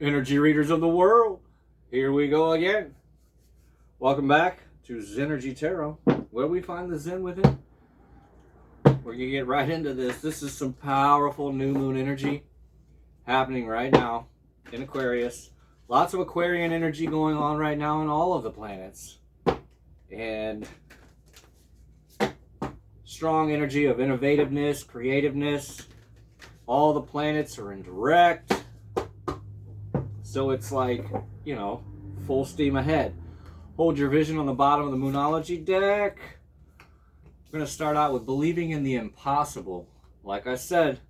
Energy readers of the world, here we go again. Welcome back to Zenergy Tarot, where we find the Zen within. We're going to get right into this. This is some powerful new moon energy happening right now in Aquarius. Lots of Aquarian energy going on right now on all of the planets. And strong energy of innovativeness, creativeness. All the planets are in direct. So it's like, you know, full steam ahead. Hold your vision on the bottom of the Moonology deck. We're going to start out with believing in the impossible. Like I said,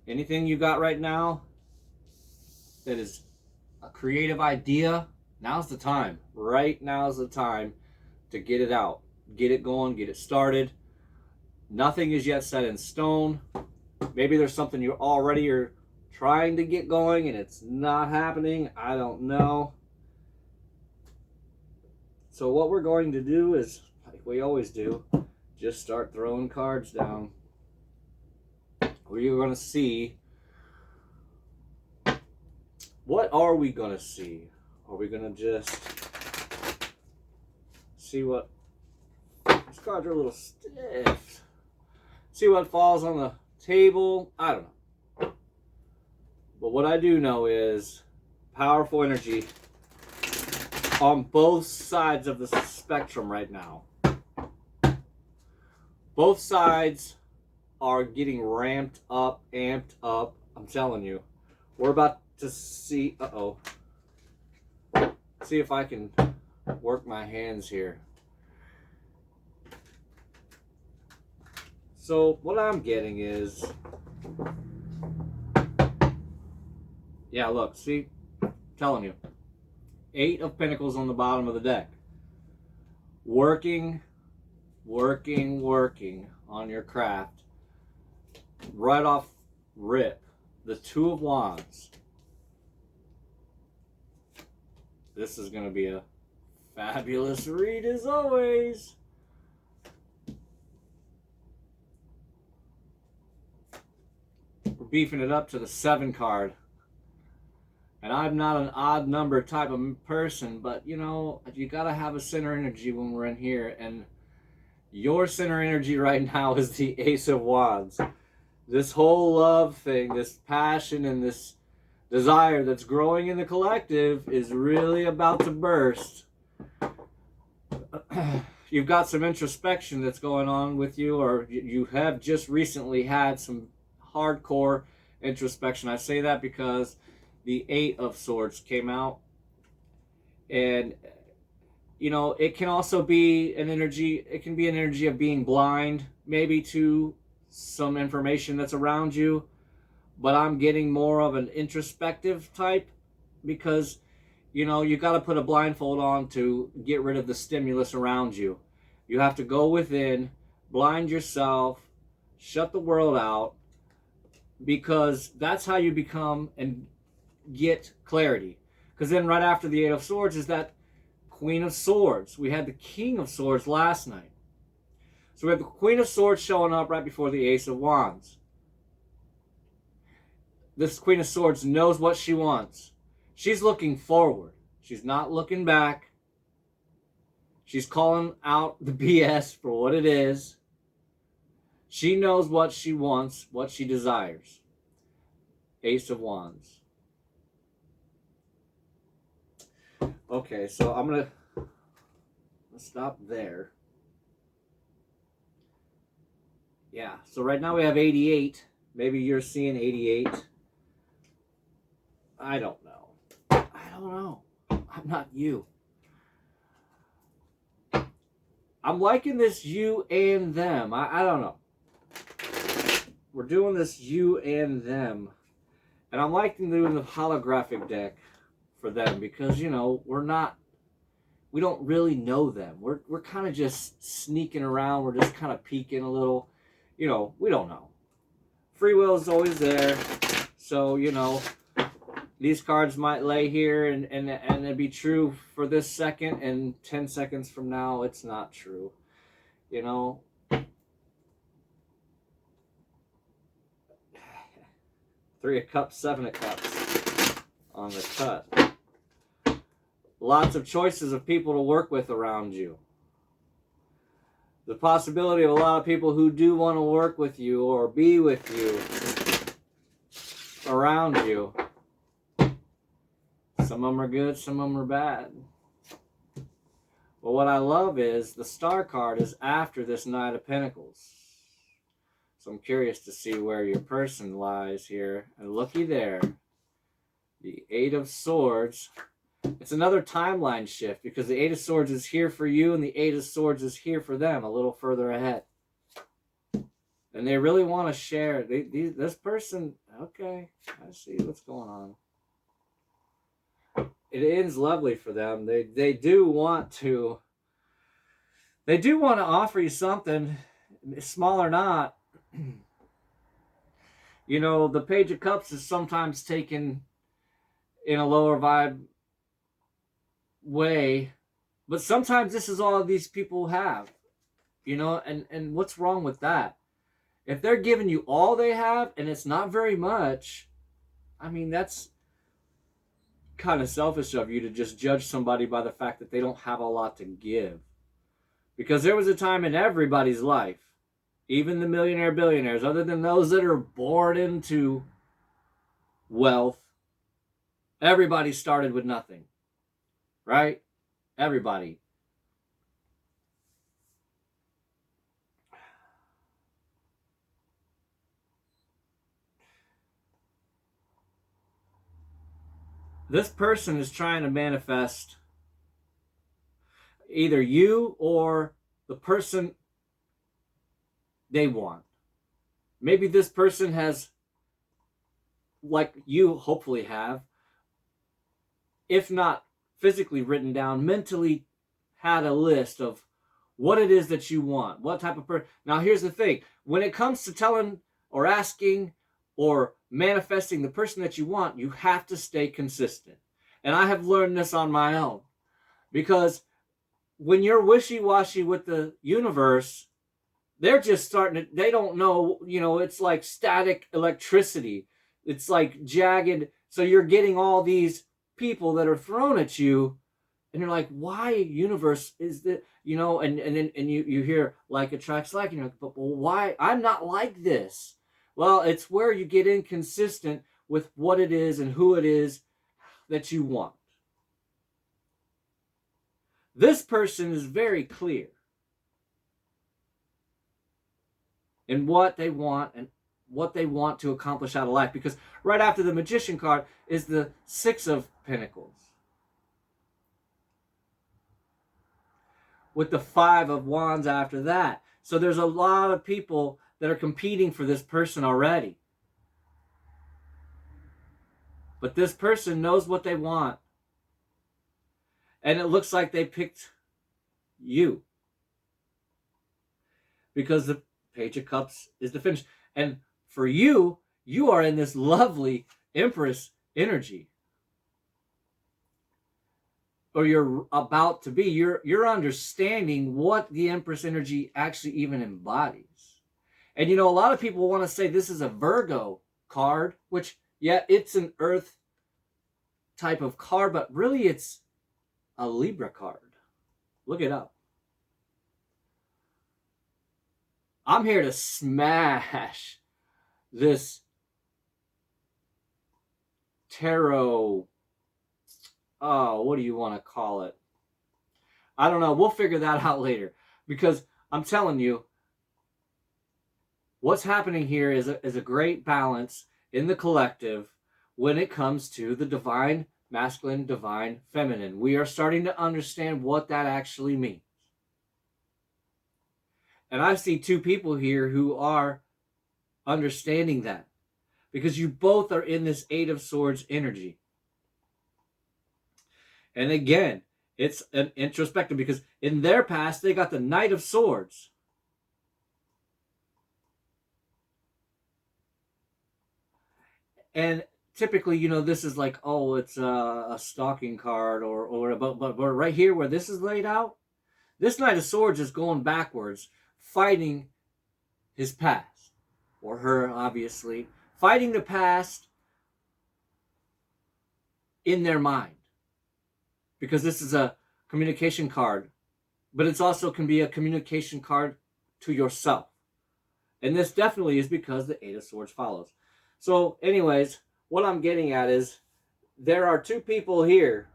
anything you got right now that is a creative idea, now's the time. Right now's the time to get it out. Get it going, get it started. Nothing is yet set in stone. Maybe there's something you already are trying to get going and it's not happening. I don't know. So what we're going to do is, like we always do, just start throwing cards down. Where you're going to see, what are we going to see? Are we going to just see what, these cards are a little stiff. See what falls on the table? I don't know. But what I do know is powerful energy on both sides of the spectrum right now. Both sides are getting ramped up, amped up. I'm telling you. We're about to see, see if I can work my hands here. So what I'm getting is, yeah, look, see, I'm telling you, 8 of Pentacles on the bottom of the deck. Working on your craft. Right off rip, the 2 of Wands. This is going to be a fabulous read as always. We're beefing it up to the 7 card. And I'm not an odd number type of person, but you know, you gotta have a center energy when we're in here. And your center energy right now is the Ace of Wands. This whole love thing, this passion and this desire that's growing in the collective is really about to burst. You've got some introspection that's going on with you, or you have just recently had some hardcore introspection. I say that because the 8 of Swords came out, and you know, it can also be an energy, it can be an energy of being blind maybe to some information that's around you, but I'm getting more of an introspective type, because you know, you got to put a blindfold on to get rid of the stimulus around you. You have to go within, blind yourself, shut the world out, because that's how you become and get clarity. Because then right after the 8 of Swords is that Queen of Swords. We had the King of Swords last night. So we have the Queen of Swords showing up right before the Ace of Wands. This Queen of Swords knows what she wants. She's looking forward. She's not looking back. She's calling out the BS for what it is. She knows what she wants, what she desires. Ace of Wands. Okay, so I'm going to stop there. Yeah, so right now we have 88. Maybe you're seeing 88. I don't know. I don't know. I'm not you. I'm liking this you and them. I don't know. We're doing this you and them. And I'm liking doing the holographic deck for them, because you know, we don't really know them. We're kind of just sneaking around. We're just kind of peeking a little. You know, we don't know. Free will is always there. So, you know, these cards might lay here and it'd be true for this second, and 10 seconds from now it's not true. You know, 3 of Cups, 7 of Cups. on the cut. Lots of choices of people to work with around you. The possibility of a lot of people who do want to work with you or be with you, around you. Some of them are good, some of them are bad. But what I love is the Star card is after this Knight of Pentacles. So I'm curious to see where your person lies here. And looky there. The Eight of Swords. It's another timeline shift because the Eight of Swords is here for you and the Eight of Swords is here for them a little further ahead. And they really want to share. This person, okay, I see what's going on. It ends lovely for them. They do want to offer you something, small or not. You know, the Page of Cups is sometimes taken in a lower vibe way, but sometimes this is all these people have, you know, and what's wrong with that? If they're giving you all they have and it's not very much, I mean, that's kind of selfish of you to just judge somebody by the fact that they don't have a lot to give. Because there was a time in everybody's life, even the millionaire billionaires, other than those that are born into wealth, everybody started with nothing. Right? Everybody. This person is trying to manifest either you or the person they want. Maybe this person has, like you hopefully have, if not physically written down, mentally had a list of what it is that you want, what type of person. Now here's the thing, when it comes to telling or asking or manifesting the person that you want, you have to stay consistent. And I have learned this on my own, because when you're wishy-washy with the universe, they're just starting to, they don't know, you know, it's like static electricity. It's like jagged. So you're getting all these people that are thrown at you, and you're like, why, universe, is that, you know, and then you hear like attracts like, and you're like, but why? I'm not like this. Well, it's where you get inconsistent with what it is and who it is that you want. This person is very clear in what they want and what they want to accomplish out of life, because right after the Magician card is the Six of Pentacles, with the Five of Wands after that. So there's a lot of people that are competing for this person already. But this person knows what they want. And it looks like they picked you, because the Page of Cups is the finish. And for you, you are in this lovely Empress energy. Or you're about to be. You're understanding what the Empress energy actually even embodies. And you know, a lot of people want to say this is a Virgo card, which, yeah, it's an Earth type of card, but really it's a Libra card. Look it up. I'm here to smash this tarot. Oh, what do you want to call it? I don't know. We'll figure that out later. Because I'm telling you, what's happening here is a great balance in the collective when it comes to the divine masculine, divine feminine. We are starting to understand what that actually means. And I see two people here who are understanding that, because you both are in this Eight of Swords energy. And again, it's an introspective, because in their past, they got the Knight of Swords. And typically, you know, this is like, oh, it's a stalking card, but right here where this is laid out, this Knight of Swords is going backwards, fighting his past, or her, obviously, fighting the past, in their mind. Because this is a communication card, but it's also can be a communication card to yourself. And this definitely is because the Eight of Swords follows. So anyways, what I'm getting at is there are two people here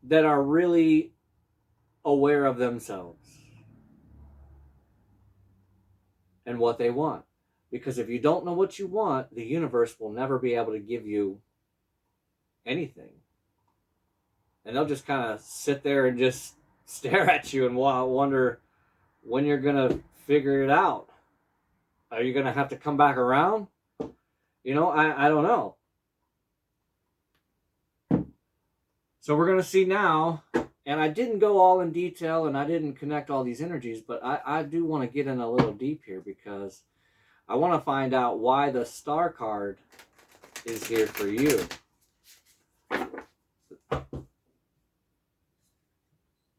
that are really aware of themselves and what they want. Because if you don't know what you want, the universe will never be able to give you anything. And they'll just kind of sit there and just stare at you and wonder when you're going to figure it out. Are you going to have to come back around? You know, I don't know. So we're going to see now, and I didn't go all in detail and I didn't connect all these energies, but I do want to get in a little deep here because I want to find out why the Star card is here for you.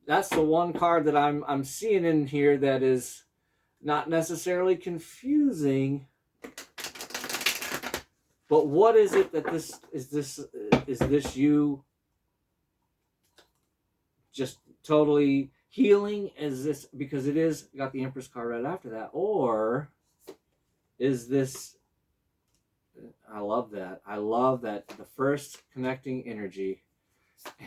That's the one card that I'm seeing in here that is not necessarily confusing. But what is it that is this you just totally healing? Is this because it is got the Empress card right after that, or is this? I love that. I love that the first connecting energy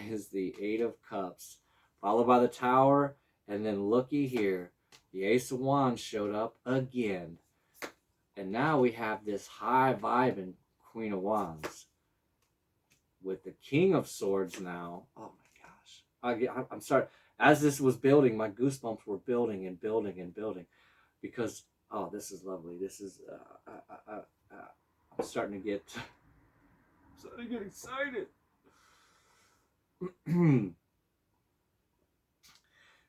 is the Eight of Cups, followed by the Tower, and then looky here, the Ace of Wands showed up again, and now we have this high vibing Queen of Wands with the King of Swords now. Oh my gosh, I'm sorry. As this was building, my goosebumps were building and building and building, because oh, this is lovely. This is I'm starting to get excited.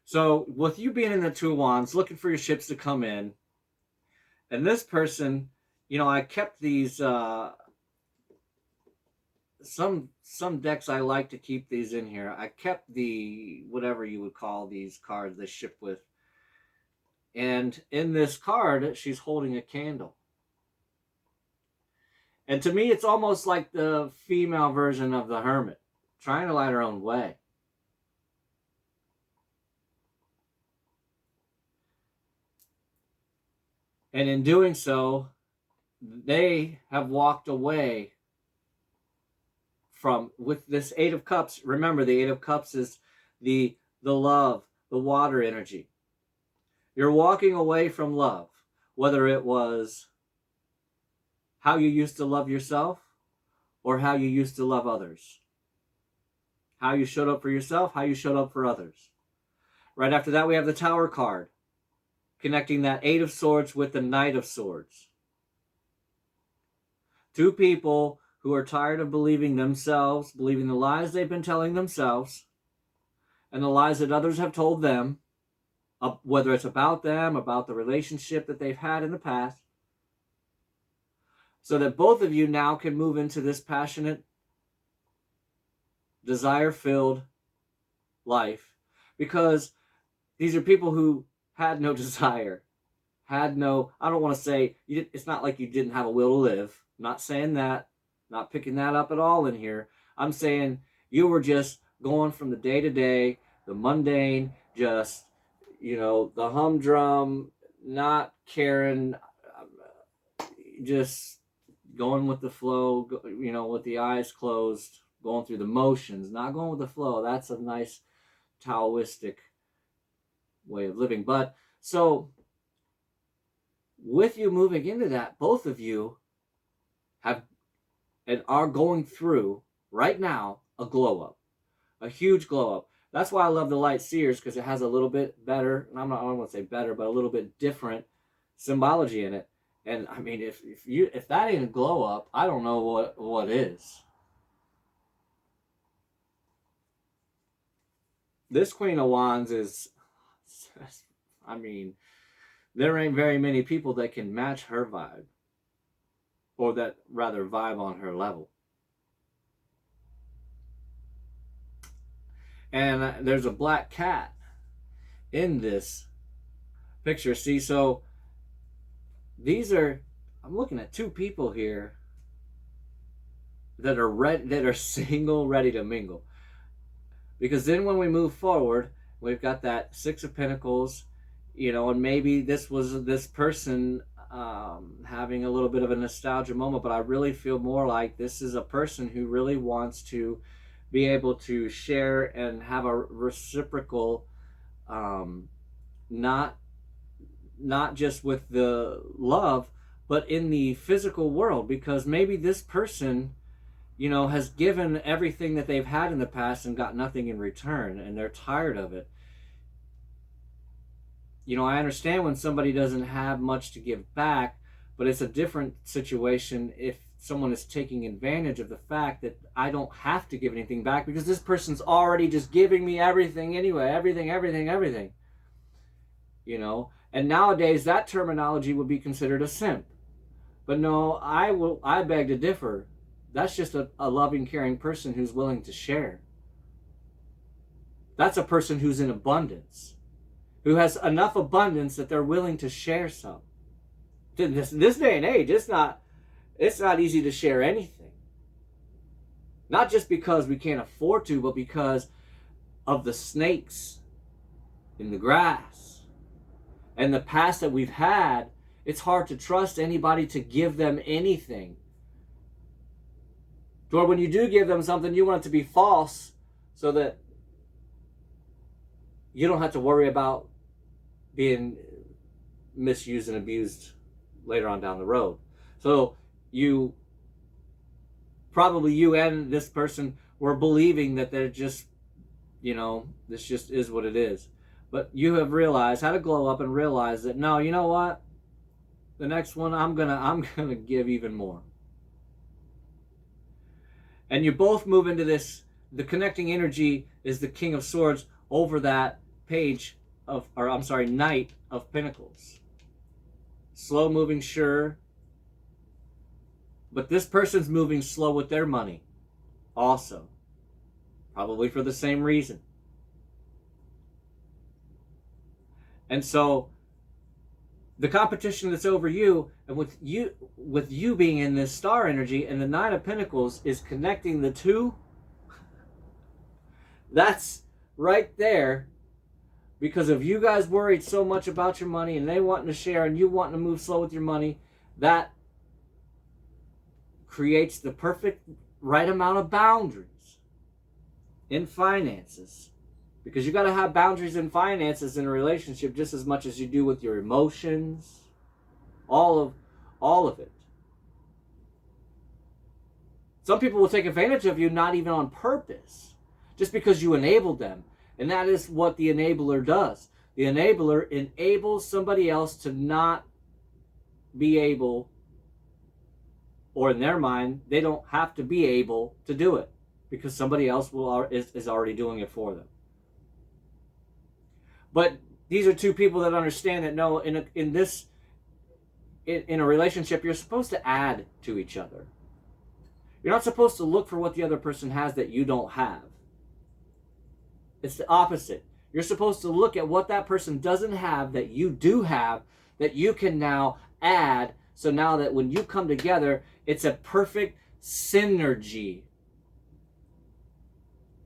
So with you being in the Two of Wands, looking for your ships to come in, and this person, you know, I kept these some decks I like to keep these in here. I kept the whatever you would call these cards they ship with. And in this card, she's holding a candle. And to me, it's almost like the female version of the Hermit, trying to light her own way. And in doing so, they have walked away from, with this Eight of Cups. Remember, the Eight of Cups is the love, the water energy. You're walking away from love, whether it was how you used to love yourself or how you used to love others. How you showed up for yourself, how you showed up for others. Right after that, we have the Tower card, connecting that Eight of Swords with the Knight of Swords. Two people who are tired of believing themselves, believing the lies they've been telling themselves, and the lies that others have told them, whether it's about them, about the relationship that they've had in the past, so that both of you now can move into this passionate, desire-filled life. Because these are people who had no desire, had no, I don't want to say, it's not like you didn't have a will to live. I'm not saying that, not picking that up at all in here. I'm saying you were just going from the day-to-day, the mundane, just, you know, the humdrum, not caring, just going with the flow, you know, with the eyes closed, going through the motions, not going with the flow. That's a nice Taoistic way of living. But so with you moving into that, both of you have and are going through right now a glow up, a huge glow up. That's why I love the light seers, because it has a little bit better, and I don't want to say better, but a little bit different symbology in it. And I mean, if that ain't a glow up, I don't know what is. This Queen of Wands is, I mean, there ain't very many people that can match her vibe, or that rather vibe on her level. And there's a black cat in this picture. See, so these are, I'm looking at two people here that are ready, that are single, ready to mingle. Because then when we move forward, we've got that Six of Pentacles, and maybe this was this person having a little bit of a nostalgia moment, but I really feel more like this is a person who really wants to be able to share and have a reciprocal, not just with the love, but in the physical world, because maybe this person, has given everything that they've had in the past and got nothing in return, and they're tired of it. I understand when somebody doesn't have much to give back, but it's a different situation if someone is taking advantage of the fact that I don't have to give anything back because this person's already just giving me everything anyway, everything. And nowadays that terminology would be considered a simp. But no, I beg to differ. That's just a loving, caring person who's willing to share. That's a person who's in abundance, who has enough abundance that they're willing to share some. This day and age, it's not easy to share anything. Not just because we can't afford to, but because of the snakes in the grass and the past that we've had. It's hard to trust anybody to give them anything. Or when you do give them something, you want it to be false so that you don't have to worry about being misused and abused later on down the road. So you and this person were believing that they're just, this just is what it is. But you have realized how to glow up and realize that, no, you know what? The next one, I'm gonna give even more. And you both move into this. The connecting energy is the King of Swords over that Knight of Pentacles. Slow moving, sure. But this person's moving slow with their money also. Probably for the same reason. And so the competition that's over you, and with you being in this star energy, and the Nine of Pentacles is connecting the two. That's right there, because if you guys worried so much about your money and they wanting to share and you wanting to move slow with your money, that creates the perfect right amount of boundaries in finances. Because you got to have boundaries in finances in a relationship just as much as you do with your emotions. All of it. Some people will take advantage of you not even on purpose, just because you enabled them. And that is what the enabler does. The enabler enables somebody else to not be able, or in their mind, they don't have to be able to do it because somebody else is already doing it for them. But these are two people that understand that no, in a relationship, you're supposed to add to each other. You're not supposed to look for what the other person has that you don't have. It's the opposite. You're supposed to look at what that person doesn't have that you do have, that you can now add. So now that when you come together, it's a perfect synergy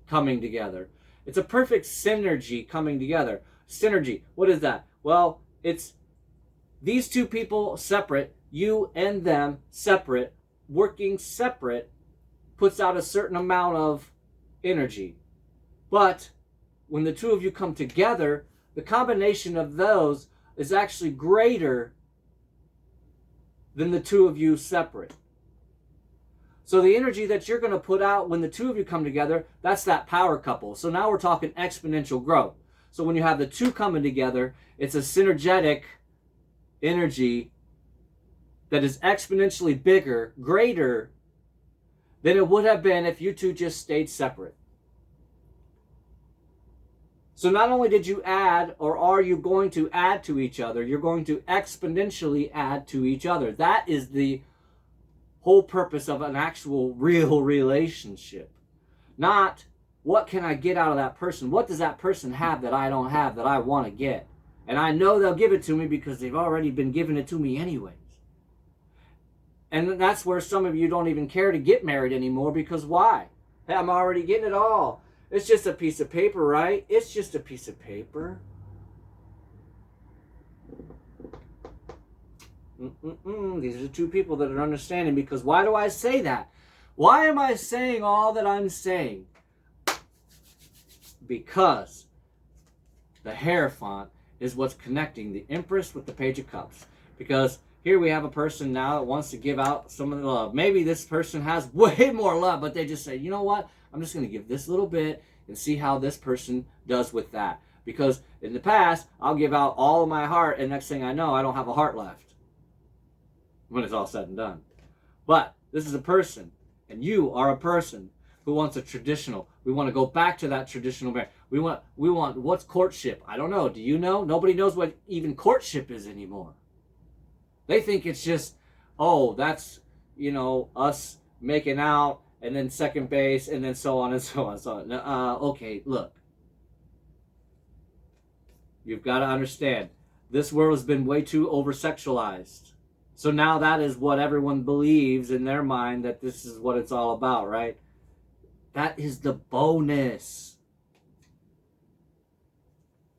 coming together. It's a perfect synergy coming together. Synergy, what is that? Well, it's these two people separate, you and them separate, working separate, puts out a certain amount of energy. But when the two of you come together, the combination of those is actually greater than the two of you separate. So the energy that you're going to put out when the two of you come together, that's that power couple. So now we're talking exponential growth. So when you have the two coming together, it's a synergetic energy that is exponentially bigger, greater than it would have been if you two just stayed separate. So not only did you add, or are you going to add to each other, you're going to exponentially add to each other. That is the whole purpose of an actual real relationship. Not, what can I get out of that person? What does that person have that I don't have that I want to get? And I know they'll give it to me because they've already been giving it to me anyways. And that's where some of you don't even care to get married anymore, because why? Hey, I'm already getting it all. It's just a piece of paper, right? It's just a piece of paper. These are the two people that are understanding, because why do I say that? Why am I saying all that I'm saying? Because the Hierophant is what's connecting the Empress with the Page of Cups. Because here we have a person now that wants to give out some of the love. Maybe this person has way more love, but they just say, you know what? I'm just going to give this little bit and see how this person does with that. Because in the past, I'll give out all of my heart, and next thing I know, I don't have a heart left when it's all said and done. But this is a person, and you are a person who wants a traditional. We want to go back to that traditional marriage. We want what's courtship? I don't know. Do you know? Nobody knows what even courtship is anymore. They think it's just, oh, that's, you know, us making out and then second base and then so on and so on. So okay, look. You've got to understand, this world has been way too over-sexualized. So now that is what everyone believes in their mind, that this is what it's all about, right? That is the bonus.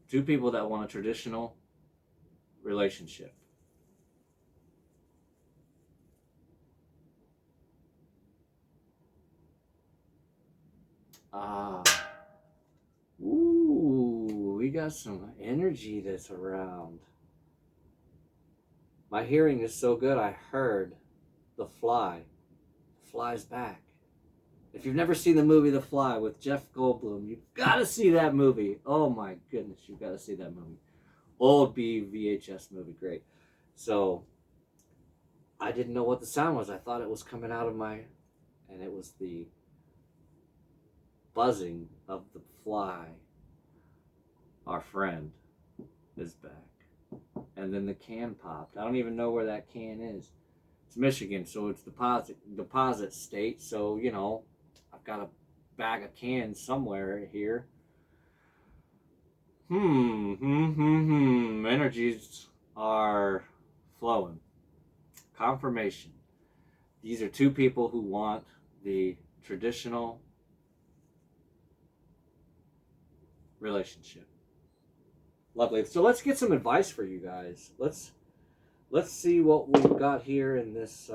Two people that want a traditional relationship. Ooh, we got some energy that's around. My hearing is so good, I heard The Fly. The Fly's back. If you've never seen the movie The Fly with Jeff Goldblum, you've got to see that movie. Oh my goodness, you've got to see that movie. Old VHS movie, great. So, I didn't know what the sound was. I thought it was coming out of my, and it was the buzzing of the fly. Our friend is back. And then the can popped. I don't even know where that can is. It's Michigan, so it's deposit state. So, you know, I've got a bag of cans somewhere here. Energies are flowing. Confirmation. These are two people who want the traditional relationship. Lovely. So let's get some advice for you guys. Let's see what we've got here in this,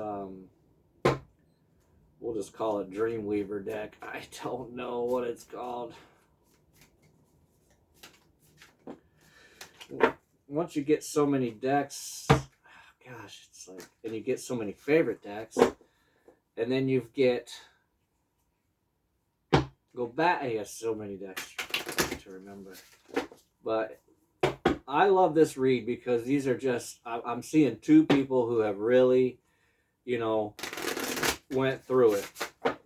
we'll just call it Dreamweaver deck. I don't know what it's called. Once you get so many decks, gosh, it's like, and you get so many favorite decks, and then you get, go back, I have so many decks to remember. But I love this read because these are just, I'm seeing two people who have really, you know, went through it.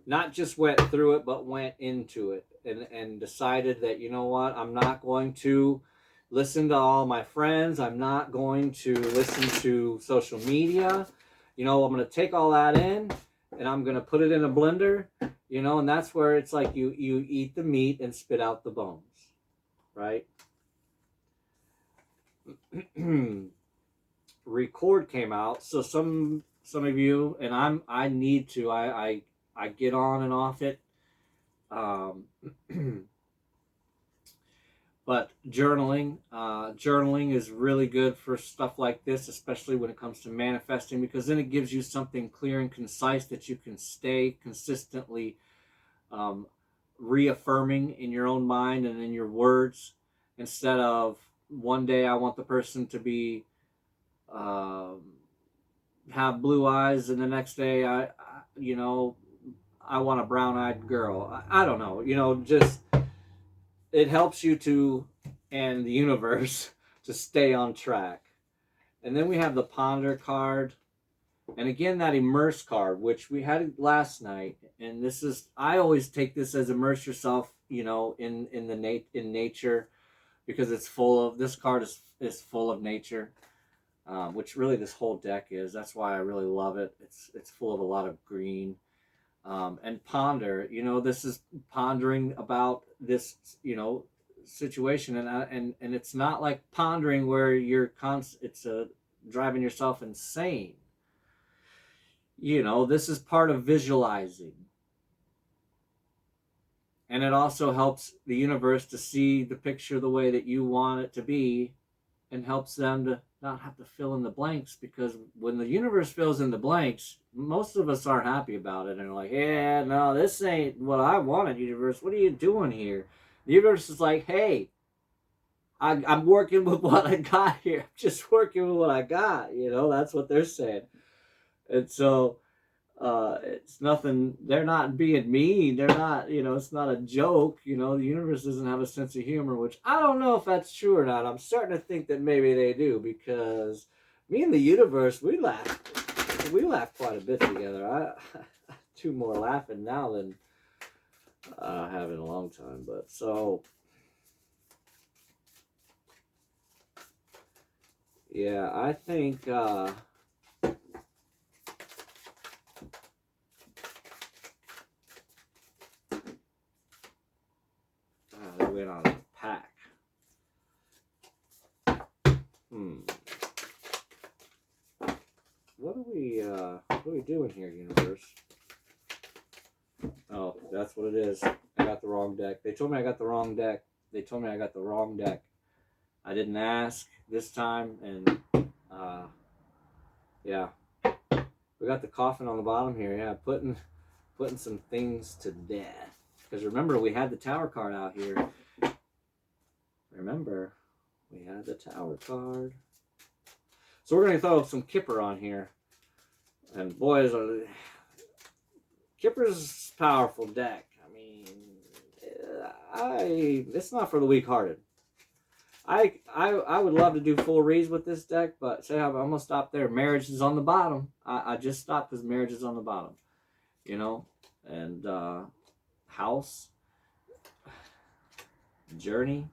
Not just went through it, but went into it and decided that, you know what, I'm not going to listen to all my friends. I'm not going to listen to social media. You know, I'm going to take all that in and I'm going to put it in a blender, you know, and that's where it's like you eat the meat and spit out the bones, right? Record came out, so some of you, and I need to, I get on and off it, but journaling is really good for stuff like this, especially when it comes to manifesting, because then it gives you something clear and concise that you can stay consistently reaffirming in your own mind and in your words, instead of one day I want the person to be have blue eyes, and the next day I you know, I want a brown-eyed girl. I don't know, you know, just it helps you to, and the universe, to stay on track. And then we have the Ponder card, and again that Immerse card, which we had last night. And this is, I always take this as immerse yourself, you know, in nature, because it's full of, this card is full of nature, which really this whole deck is. That's why I really love it. It's full of a lot of green. And ponder, you know, this is pondering about this, you know, situation, and it's not like pondering where you're it's driving yourself insane. You know, this is part of visualizing. And it also helps the universe to see the picture the way that you want it to be, and helps them to not have to fill in the blanks, because when the universe fills in the blanks, most of us aren't happy about it and are like, yeah, no, this ain't what I wanted, universe. What are you doing here? The universe is like, hey, I'm working with what I got here. I'm just working with what I got. You know, that's what they're saying. And so it's nothing, they're not being mean, they're not, you know, it's not a joke. You know, the universe doesn't have a sense of humor, which I don't know if that's true or not. I'm starting to think that maybe they do, because me and the universe, we laugh quite a bit together. I do more laughing now than I have in a long time. But so yeah, I think they went on a pack. What are we doing here, universe? Oh, that's what it is. I got the wrong deck. They told me I got the wrong deck. I didn't ask this time, and yeah. We got the coffin on the bottom here. Yeah, putting some things to death. Because remember, we had the tower card out here. Remember, we had the tower card. So we're going to throw some Kipper on here. And boys, Kipper's a powerful deck. I mean, it's not for the weak-hearted. I would love to do full reads with this deck, but say I'm going to stop there. Marriage is on the bottom. I just stopped because marriage is on the bottom. You know? And house, journey,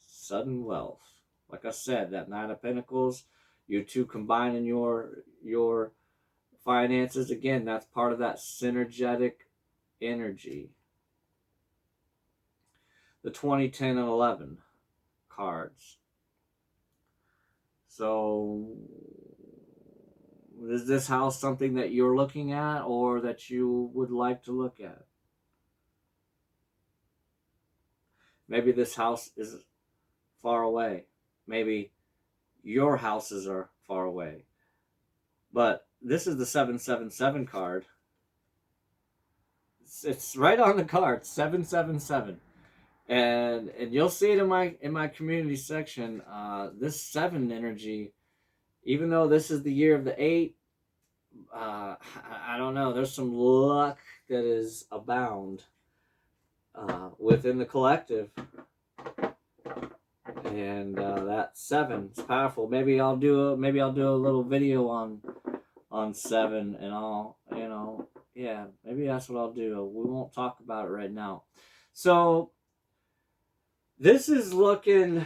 sudden wealth. Like I said, that Nine of Pentacles, you two combining your finances. Again, that's part of that synergetic energy. The 20, 10, and 11 cards. So, is this house something that you're looking at or that you would like to look at? Maybe this house is far away. Maybe your houses are far away. But this is the 777 card. It's right on the card, 777. And you'll see it in my community section. This 7 energy, even though this is the year of the 8, I don't know. There's some luck that is abound within the collective, and that 7 is powerful. Maybe I'll do a little video on 7, and I'll, you know, yeah, maybe that's what I'll do. We won't talk about it right now. So this is looking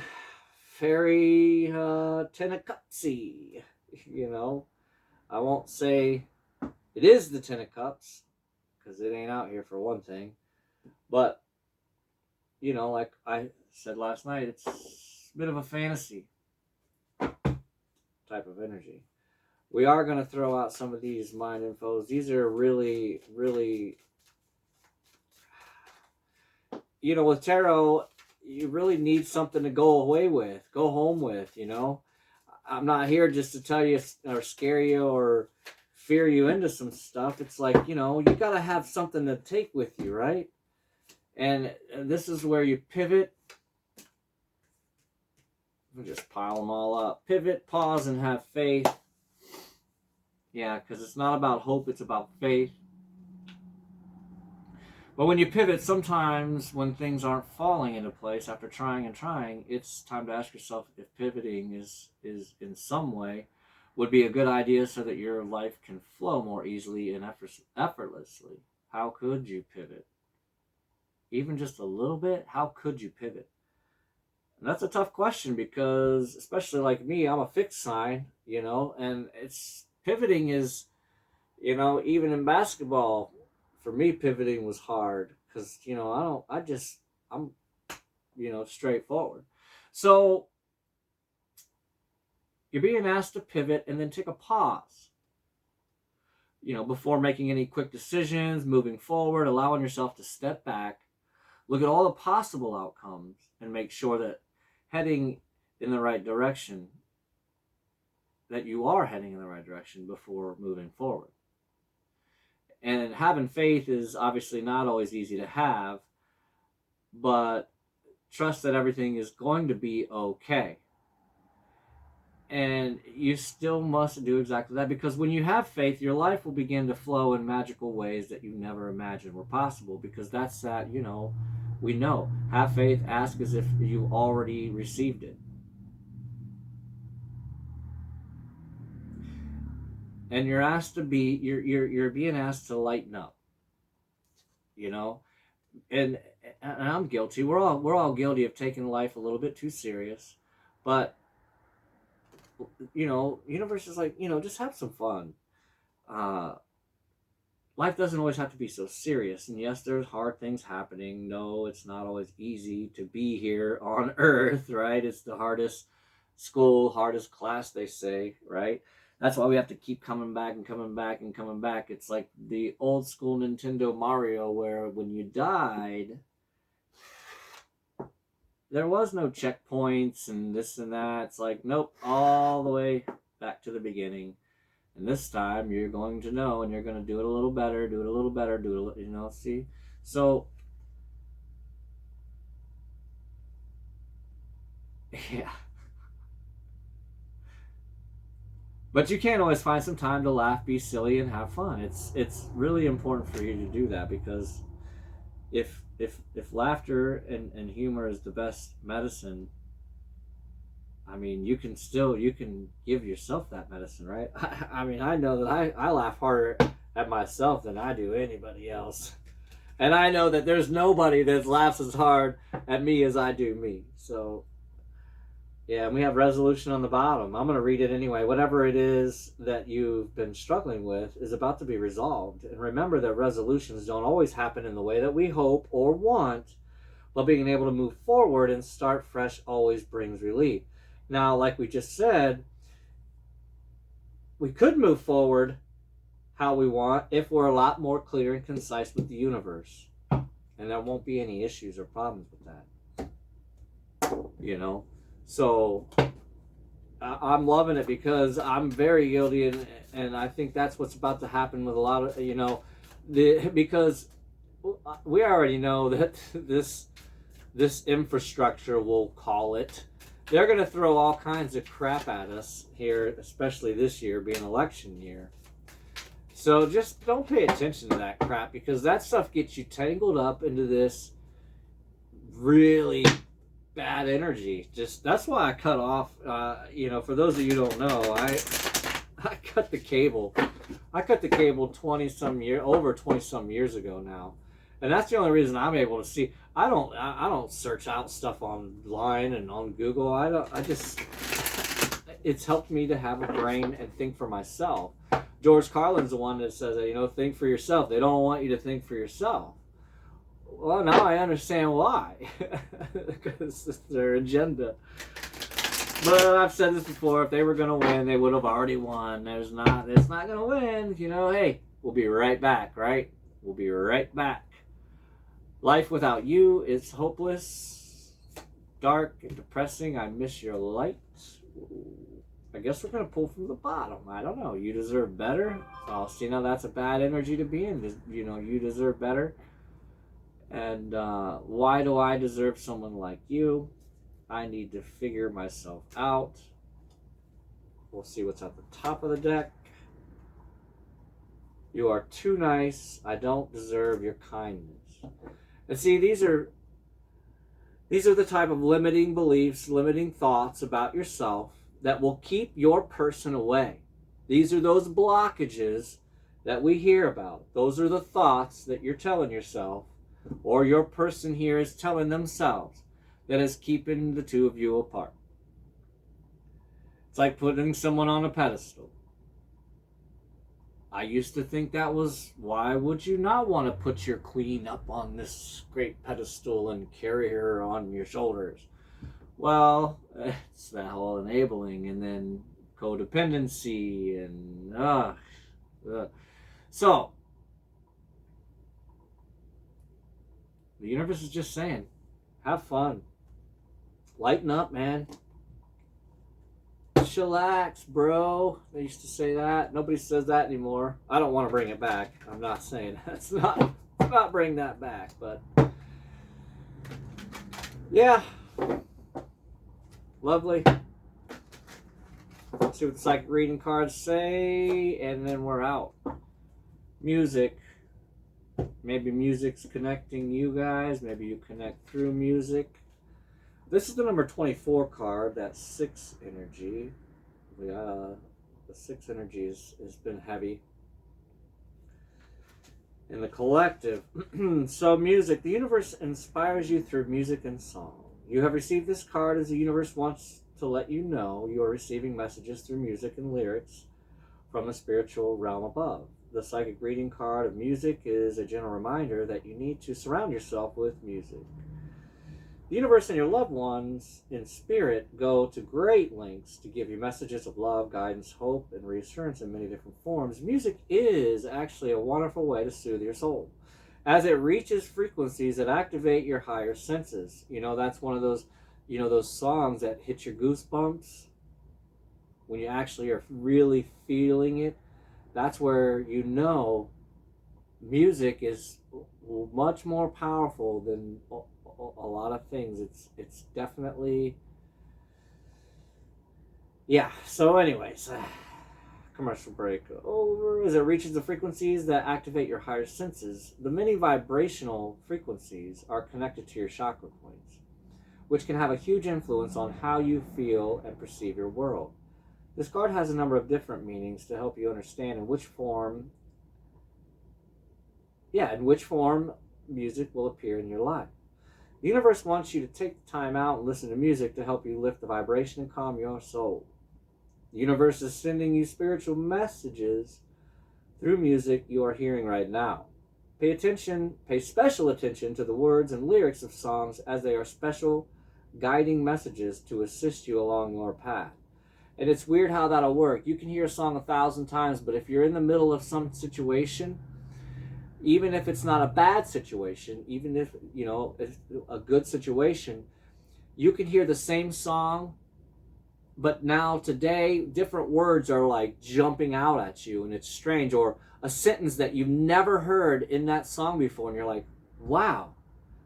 very Ten of Cupsy, you know. I won't say it is the Ten of Cups, because it ain't out here for one thing. But, you know, like I said last night, it's a bit of a fantasy type of energy. We are going to throw out some of these mind infos. These are really, really, you know, with tarot, you really need something to go away with, go home with, you know. I'm not here just to tell you or scare you or fear you into some stuff. It's like, you know, you got to have something to take with you, right? And this is where you pivot. We'll just pile them all up. Pivot, pause, and have faith. Yeah, because it's not about hope, it's about faith. But when you pivot, sometimes when things aren't falling into place after trying and trying, it's time to ask yourself if pivoting is in some way would be a good idea so that your life can flow more easily and effortlessly. How could you pivot? Even just a little bit, how could you pivot? And that's a tough question because, especially like me, I'm a fixed sign, you know, and it's pivoting is, you know, even in basketball, for me, pivoting was hard because, you know, I'm, you know, straightforward. So you're being asked to pivot and then take a pause. before making any quick decisions, moving forward, allowing yourself to step back, look at all the possible outcomes, and make sure that heading in the right direction, that you are heading in the right direction before moving forward. And having faith is obviously not always easy to have, but trust that everything is going to be okay. And you still must do exactly that, because when you have faith, your life will begin to flow in magical ways that you never imagined were possible, because that's that, we know. Have faith, ask as if you already received it. And you're asked to be, you're being asked to lighten up, and I'm guilty. We're all guilty of taking life a little bit too serious, but universe is like, just have some fun. Life doesn't always have to be so serious. And yes, there's hard things happening. No, it's not always easy to be here on Earth, right? It's the hardest school, hardest class, they say, right? That's why we have to keep coming back and coming back and coming back. It's like the old school Nintendo Mario, where when you died, there was no checkpoints and this and that. It's like, nope, all the way back to the beginning. And this time you're going to know, and you're going to do it a little better, do it a little better, see? So, yeah. But you can't always find some time to laugh, be silly, and have fun. It's really important for you to do that, because if laughter and humor is the best medicine, I mean, you can give yourself that medicine, right? I know that I laugh harder at myself than I do anybody else. And I know that there's nobody that laughs as hard at me as I do me. So, yeah, and we have resolution on the bottom. I'm going to read it anyway. Whatever it is that you've been struggling with is about to be resolved. And remember that resolutions don't always happen in the way that we hope or want, but being able to move forward and start fresh always brings relief. Now, like we just said, we could move forward how we want if we're a lot more clear and concise with the universe. And there won't be any issues or problems with that. So I'm loving it, because I'm very guilty, and I think that's what's about to happen with a lot of, because we already know that this infrastructure, we'll call it, they're going to throw all kinds of crap at us here, especially this year being election year. So just don't pay attention to that crap, because that stuff gets you tangled up into this really bad energy. That's why I cut off, for those of you who don't know, I cut the cable. I cut the cable over 20 some years ago now. And that's the only reason I'm able to see. I don't search out stuff online and on Google. It's helped me to have a brain and think for myself. George Carlin's the one that says that, think for yourself. They don't want you to think for yourself. Well, now I understand why. Because it's their agenda. But I've said this before, if they were going to win, they would have already won. It's not going to win. Hey, we'll be right back, right? We'll be right back. Life without you is hopeless, dark, and depressing. I miss your light. I guess we're going to pull from the bottom. I don't know. You deserve better. Oh, see, now that's a bad energy to be in. You deserve better. And why do I deserve someone like you? I need to figure myself out. We'll see what's at the top of the deck. You are too nice. I don't deserve your kindness. And see, these are the type of limiting beliefs, limiting thoughts about yourself that will keep your person away. These are those blockages that we hear about. Those are the thoughts that you're telling yourself, or your person here is telling themselves, that is keeping the two of you apart. It's like putting someone on a pedestal. I used to think that was, why would you not want to put your queen up on this great pedestal and carry her on your shoulders? Well, it's that whole enabling, and then codependency, and So, the universe is just saying, have fun. Lighten up, man. Chillax, bro. They used to say that. Nobody says that anymore. I don't want to bring it back. I'm not saying that's not bring that back, but yeah. Lovely. Let's see what the psychic reading cards say, and then we're out. Music. Maybe music's connecting you guys. Maybe you connect through music. This is the number 24 card, that 6 energy. The 6 energy has been heavy. In the collective. So music. The universe inspires you through music and song. You have received this card as the universe wants to let you know you are receiving messages through music and lyrics from the spiritual realm above. The psychic reading card of music is a gentle reminder that you need to surround yourself with music. The universe and your loved ones in spirit go to great lengths to give you messages of love, guidance, hope, and reassurance in many different forms. Music is actually a wonderful way to soothe your soul, as it reaches frequencies that activate your higher senses. You know, that's one of those, you know, those songs that hit your goosebumps when you actually are really feeling it. That's where you know music is much more powerful than a lot of things. It's definitely, yeah. So anyways, commercial break over. As it reaches the frequencies that activate your higher senses, the many vibrational frequencies are connected to your chakra points, which can have a huge influence on how you feel and perceive your world. This card has a number of different meanings to help you understand in which form music will appear in your life. The universe wants you to take the time out and listen to music to help you lift the vibration and calm your soul. The universe is sending you spiritual messages through music you are hearing right now. Pay special attention to the words and lyrics of songs, as they are special guiding messages to assist you along your path. And it's weird how that'll work. You can hear a song 1,000 times, but if you're in the middle of some situation, even if it's not a bad situation, even if, you know, it's a good situation, you can hear the same song, but now today, different words are like jumping out at you, and it's strange. Or a sentence that you've never heard in that song before, and you're like, wow,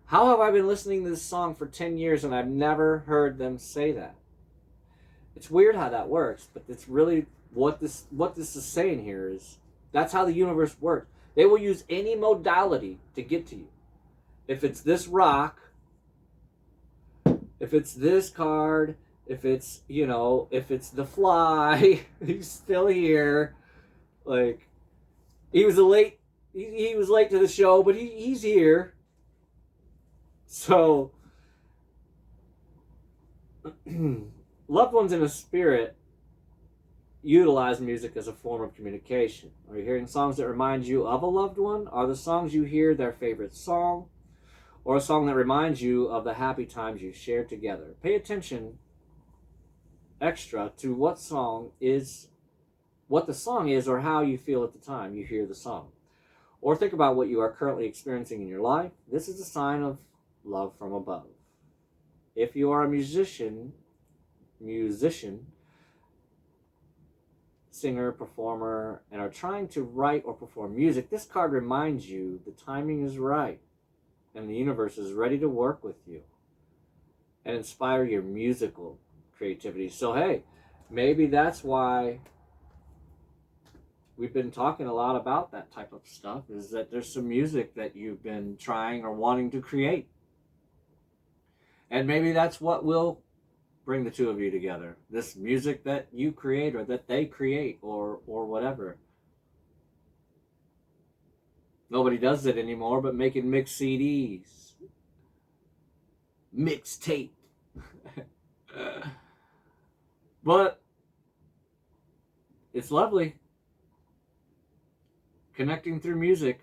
how have I been listening to this song for 10 years and I've never heard them say that? It's weird how that works, but it's really what this is saying here is that's how the universe works. They will use any modality to get to you. If it's this rock, if it's this card, if it's, you know, if it's the fly, he's still here. Like, he was late to the show, but he's here. So, loved ones in a spirit utilize music as a form of communication. Are you hearing songs that remind you of a loved one? Are the songs you hear their favorite song? Or a song that reminds you of the happy times you shared together? Pay attention extra to what the song is, or how you feel at the time you hear the song. Or think about what you are currently experiencing in your life. This is a sign of love from above. If you are a musician, singer, performer, and are trying to write or perform music, this card reminds you the timing is right and the universe is ready to work with you and inspire your musical creativity. So hey, maybe that's why we've been talking a lot about that type of stuff, is that there's some music that you've been trying or wanting to create. And maybe that's what will bring the two of you together. This music that you create or that they create or whatever. Nobody does it anymore but making mixed CDs. Mixtape. But it's lovely. Connecting through music.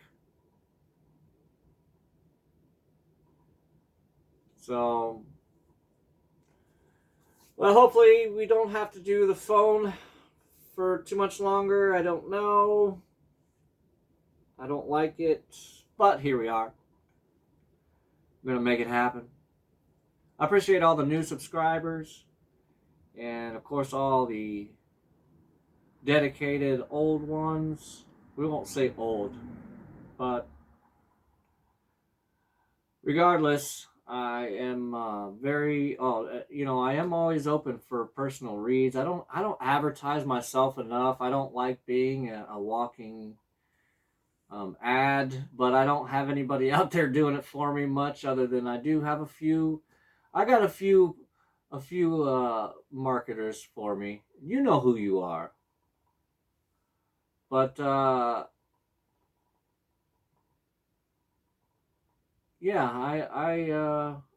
So, well, hopefully we don't have to do the phone for too much longer. I don't know. I don't like it, but here we are. I'm going to make it happen. I appreciate all the new subscribers and, of course, all the dedicated old ones. We won't say old, but regardless, I am I am always open for personal reads. I don't advertise myself enough. I don't like being a walking ad, but I don't have anybody out there doing it for me much, other than I do have a few. I got a few marketers for me. You know who you are. But yeah,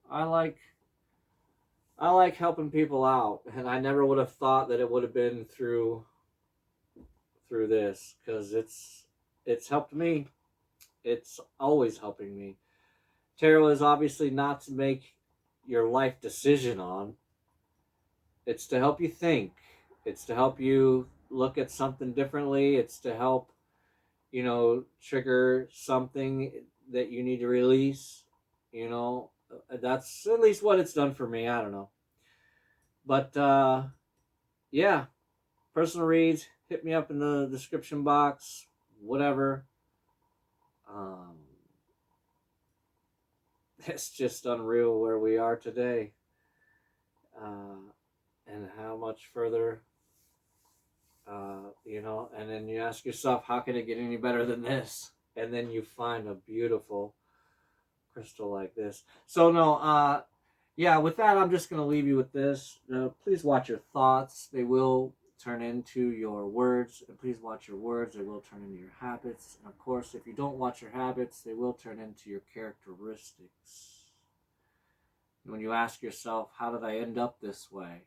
I like helping people out, and I never would have thought that it would have been through this, because it's helped me. It's always helping me. Tarot is obviously not to make your life decision on. It's to help you think. It's to help you look at something differently. It's to help, trigger something that you need to release. That's at least what it's done for me. I don't know. But, yeah, personal reads, hit me up in the description box, whatever. It's just unreal where we are today, and how much further, and then you ask yourself, how can it get any better than this? And then you find a beautiful crystal like this. So no, yeah, with that, I'm just going to leave you with this. Please watch your thoughts. They will turn into your words. And please watch your words. They will turn into your habits. And of course, if you don't watch your habits, they will turn into your characteristics. And when you ask yourself, how did I end up this way?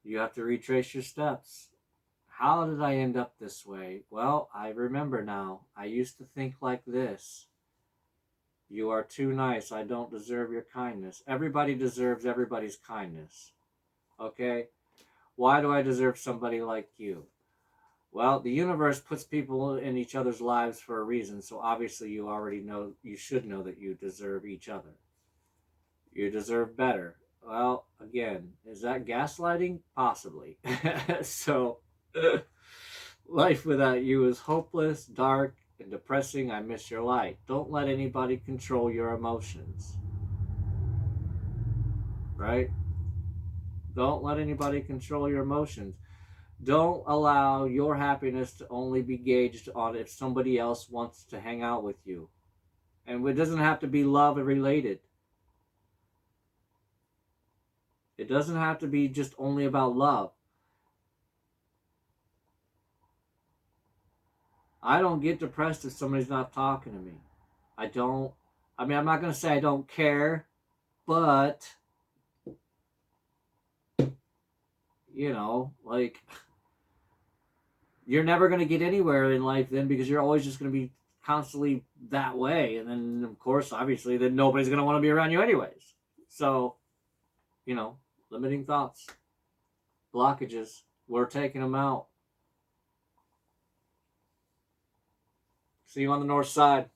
You have to retrace your steps. How did I end up this way? Well, I remember now. I used to think like this. You are too nice. I don't deserve your kindness. Everybody deserves everybody's kindness. Okay? Why do I deserve somebody like you? Well, the universe puts people in each other's lives for a reason, so obviously you already know, you should know that you deserve each other. You deserve better. Well, again, is that gaslighting? Possibly. So, life without you is hopeless, dark, and depressing. I miss your light. Don't let anybody control your emotions. Right? Don't let anybody control your emotions. Don't allow your happiness to only be gauged on if somebody else wants to hang out with you. And it doesn't have to be love related. It doesn't have to be just only about love. I don't get depressed if somebody's not talking to me. I'm not going to say I don't care, but, you're never going to get anywhere in life then, because you're always just going to be constantly that way. And then, of course, obviously, then nobody's going to want to be around you anyways. So, limiting thoughts, blockages, we're taking them out. See you on the north side.